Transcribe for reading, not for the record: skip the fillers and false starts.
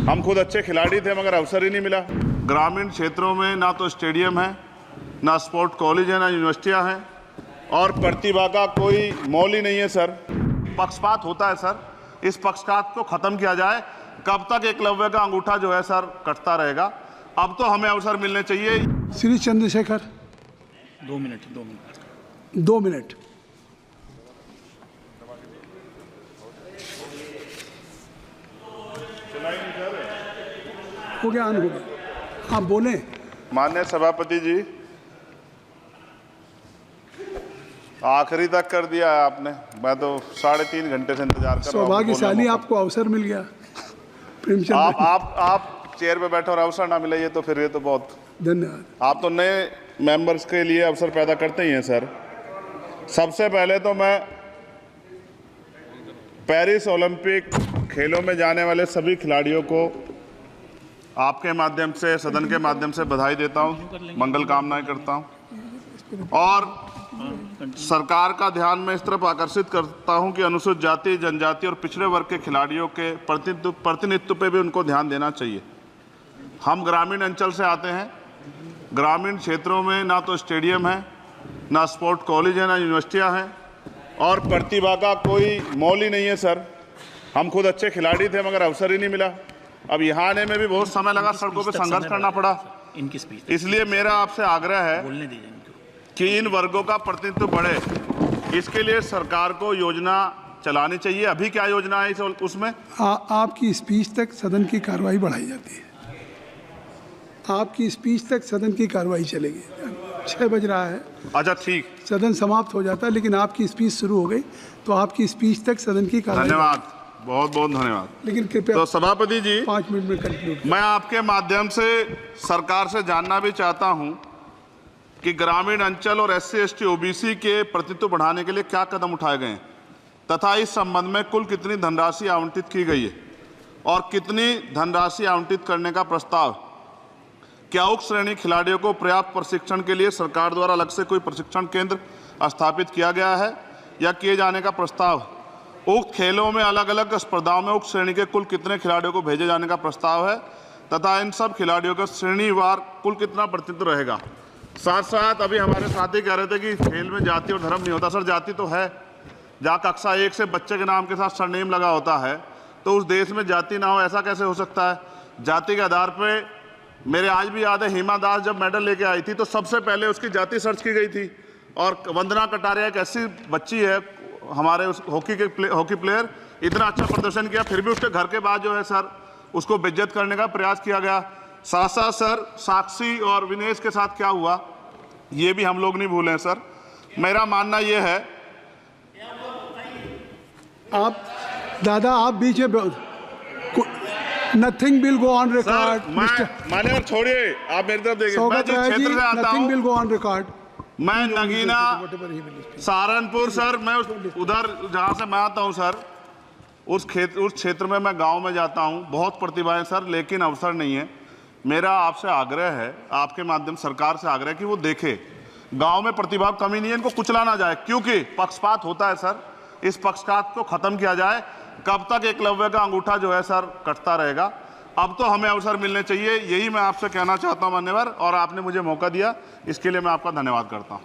हम खुद अच्छे खिलाड़ी थे मगर अवसर ही नहीं मिला। ग्रामीण क्षेत्रों में ना तो स्टेडियम है, ना स्पोर्ट कॉलेज है, ना यूनिवर्सिटियां हैं और प्रतिभा का कोई मोल ही नहीं है सर। पक्षपात होता है सर, इस पक्षपात को खत्म किया जाए। कब तक एकलव्य का अंगूठा जो है सर कटता रहेगा? अब तो हमें अवसर मिलने चाहिए। Shri Chandrashekhar 2 minute 2 minute. हो गया, ऑन हो गया, आप बोले। माननीय सभापति जी, आखिरी तक कर दिया है आपने। मैं तो 3.5 घंटे से इंतजार कर रहा हूं। सौभाग्यशाली आपको अवसर मिल गया। प्रेमचंद आप चेयर पे बैठे और अवसर ना मिले, ये तो फिर ये तो बहुत धन्यवाद। आप तो नए मेंबर्स के लिए अवसर पैदा करते ही हैं सर। सबसे पहले तो मैं पेरिस ओलंपिक खेलों में जाने वाले सभी खिलाड़ियों को आपके माध्यम से, सदन के माध्यम से बधाई देता हूं, मंगल कामनाएं करता हूं और सरकार का ध्यान में इस तरफ आकर्षित करता हूं कि अनुसूचित जाति, जनजाति और पिछड़े वर्ग के खिलाड़ियों के प्रतिनिधित्व पे भी उनको ध्यान देना चाहिए। हम ग्रामीण अंचल से आते हैं। ग्रामीण क्षेत्रों में ना तो स्टेडियम है, ना स्पोर्ट कॉलेज है, ना यूनिवर्सिटियां हैं और प्रतिभा का कोई मोल ही नहीं है सर। हम खुद अच्छे खिलाड़ी थे मगर अवसर ही नहीं मिला। अब यहाँ आने में भी बहुत समय लगा, सड़कों पे संघर्ष करना पड़ा। इनकी स्पीच, इसलिए मेरा आपसे आग्रह है बोलने दीजिए कि इन वर्गों का प्रतिनिधित्व बढ़े। इसके लिए सरकार को योजना चलानी चाहिए। अभी क्या योजना है उसमें? आपकी स्पीच तक सदन की कार्रवाई बढ़ाई जाती है। आपकी स्पीच तक सदन की कार्रवाई चलेगी। 6 बज रहा है। अच्छा ठीक, सदन समाप्त हो जाता है, लेकिन आपकी स्पीच शुरू हो गई तो आपकी स्पीच तक सदन की कार्रवाई। धन्यवाद, बहुत बहुत धन्यवाद। लेकिन कृपया तो सभापति जी 5 मिनट में कंक्लूड। मैं आपके माध्यम से सरकार से जानना भी चाहता हूं कि ग्रामीण अंचल और SC, ST, OBC के प्रतिनिधित्व बढ़ाने के लिए क्या कदम उठाए गए हैं तथा इस संबंध में कुल कितनी धनराशि आवंटित की गई है और कितनी धनराशि आवंटित करने का प्रस्ताव। क्या उक्त श्रेणी खिलाड़ियों को पर्याप्त प्रशिक्षण के लिए सरकार द्वारा अलग से कोई प्रशिक्षण केंद्र स्थापित किया गया है या किए जाने का प्रस्ताव। उक्त खेलों में अलग अलग स्पर्धाओं में उक्त श्रेणी के कुल कितने खिलाड़ियों को भेजे जाने का प्रस्ताव है तथा इन सब खिलाड़ियों का श्रेणीवार कुल कितना प्रतिनिधित्व रहेगा। साथ साथ अभी हमारे साथी कह रहे थे कि खेल में जाति और धर्म नहीं होता। सर जाति तो है, जहाँ कक्षा 1 से बच्चे के नाम के साथ सरनेम लगा होता है तो उस देश में जाति ना हो, ऐसा कैसे हो सकता है? जाति के आधार पर मेरे आज भी याद है, हिमा दास जब मेडल लेके आई थी तो सबसे पहले उसकी जाति सर्च की गई थी। और वंदना कटारिया एक ऐसी बच्ची है हमारे उस हॉकी प्लेयर, इतना अच्छा प्रदर्शन किया, फिर भी उसके घर के बाद जो है सर उसको बेइज्जत करने का प्रयास किया गया। साथ साथ सर साक्षी और विनेश के साथ क्या हुआ ये भी हम लोग नहीं भूलें सर। मेरा मानना ये है, आप दादा आप बीच में nothing will go on record. मान्यवर छोड़िए, आप मेरी तरफ देखिए। मैं जिस क्षेत्र से आता हूं, nothing will go on record. मैं नगीना सहारनपुर सर, मैं उधर जहाँ से मैं आता हूँ सर, उस क्षेत्र में मैं गांव में जाता हूँ। बहुत प्रतिभाएं सर, लेकिन अवसर नहीं है। मेरा आपसे आग्रह है, आपके माध्यम सरकार से आग्रह है कि वो देखे गांव में प्रतिभा कमी नहीं है, इनको कुचला ना जाए क्योंकि पक्षपात होता है सर। इस पक्षपात को खत्म किया जाए। कब तक एकलव्य का अंगूठा जो है सर कटता रहेगा? अब तो हमें अवसर मिलने चाहिए। यही मैं आपसे कहना चाहता हूं मान्यवर, और आपने मुझे मौका दिया इसके लिए मैं आपका धन्यवाद करता हूं।